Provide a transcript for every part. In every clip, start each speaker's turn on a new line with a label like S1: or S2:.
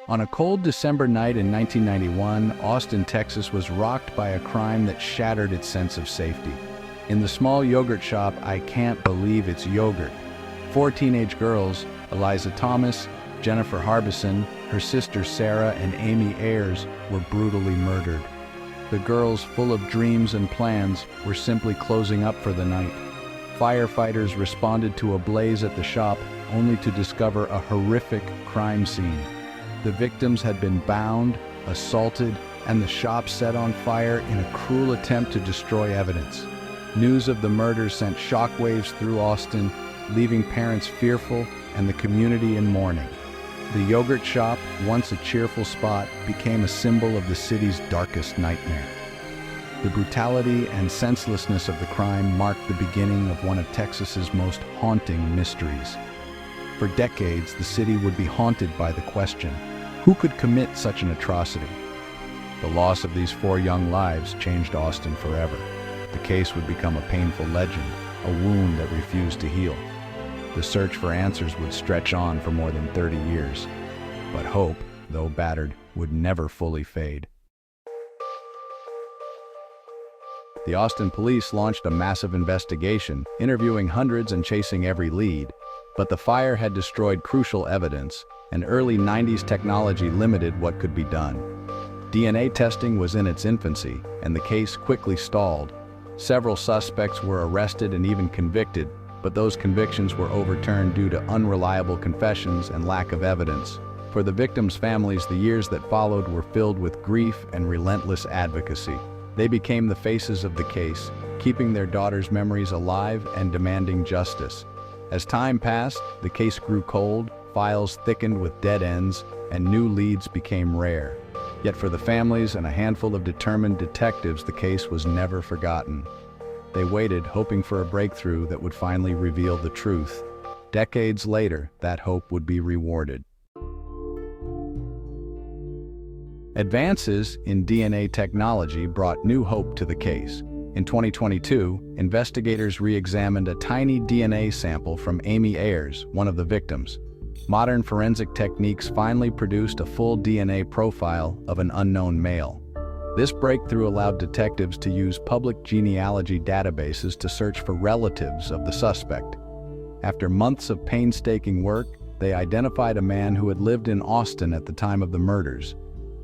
S1: On a cold December night in 1991, Austin, Texas was rocked by a crime that shattered its sense of safety. In the small yogurt shop, I Can't Believe It's Yogurt, four teenage girls, Eliza Thomas, Jennifer Harbison, her sister Sarah, and Amy Ayers, were brutally murdered. The girls, full of dreams and plans, were simply closing up for the night. Firefighters responded to a blaze at the shop, only to discover a horrific crime scene. The victims had been bound, assaulted, and the shop set on fire in a cruel attempt to destroy evidence. News of the murders sent shockwaves through Austin, leaving parents fearful and the community in mourning. The yogurt shop, once a cheerful spot, became a symbol of the city's darkest nightmare. The brutality and senselessness of the crime marked the beginning of one of Texas's most haunting mysteries. For decades, the city would be haunted by the question, who could commit such an atrocity? The loss of these four young lives changed Austin forever. The case would become a painful legend, a wound that refused to heal. The search for answers would stretch on for more than 30 years. But hope, though battered, would never fully fade. The Austin police launched a massive investigation, interviewing hundreds and chasing every lead. But the fire had destroyed crucial evidence, and early 90s technology limited what could be done. DNA testing was in its infancy, and the case quickly stalled. Several suspects were arrested and even convicted, but those convictions were overturned due to unreliable confessions and lack of evidence. For the victims' families, the years that followed were filled with grief and relentless advocacy. They became the faces of the case, keeping their daughters' memories alive and demanding justice. As time passed, the case grew cold, files thickened with dead ends, and new leads became rare. Yet for the families and a handful of determined detectives, the case was never forgotten. They waited, hoping for a breakthrough that would finally reveal the truth. Decades later, that hope would be rewarded. Advances in DNA technology brought new hope to the case. In 2022, investigators re-examined a tiny DNA sample from Amy Ayers, one of the victims. Modern forensic techniques finally produced a full DNA profile of an unknown male. This breakthrough allowed detectives to use public genealogy databases to search for relatives of the suspect. After months of painstaking work, they identified a man who had lived in Austin at the time of the murders.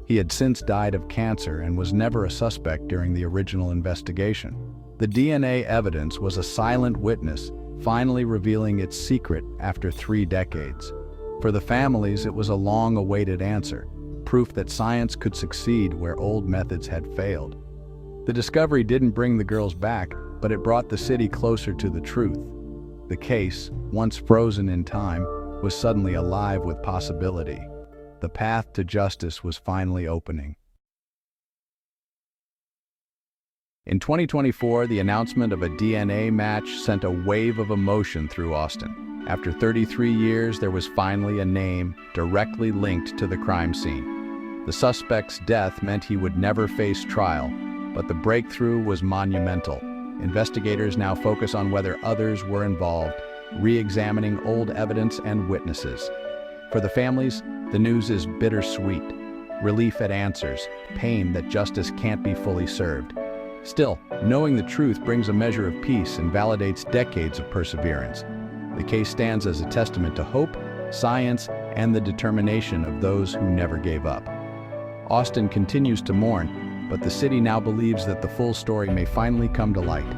S1: He had since died of cancer and was never a suspect during the original investigation. The DNA evidence was a silent witness, finally revealing its secret after 3 decades. For the families, it was a long-awaited answer, proof that science could succeed where old methods had failed. The discovery didn't bring the girls back, but it brought the city closer to the truth. The case, once frozen in time, was suddenly alive with possibility. The path to justice was finally opening. In 2024, the announcement of a DNA match sent a wave of emotion through Austin. After 33 years, there was finally a name directly linked to the crime scene. The suspect's death meant he would never face trial, but the breakthrough was monumental. Investigators now focus on whether others were involved, re-examining old evidence and witnesses. For the families, the news is bittersweet. Relief at answers, pain that justice can't be fully served. Still, knowing the truth brings a measure of peace and validates decades of perseverance. The case stands as a testament to hope, science, and the determination of those who never gave up. Austin continues to mourn, but the city now believes that the full story may finally come to light.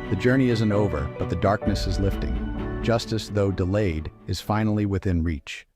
S1: The journey isn't over, but the darkness is lifting. Justice, though delayed, is finally within reach.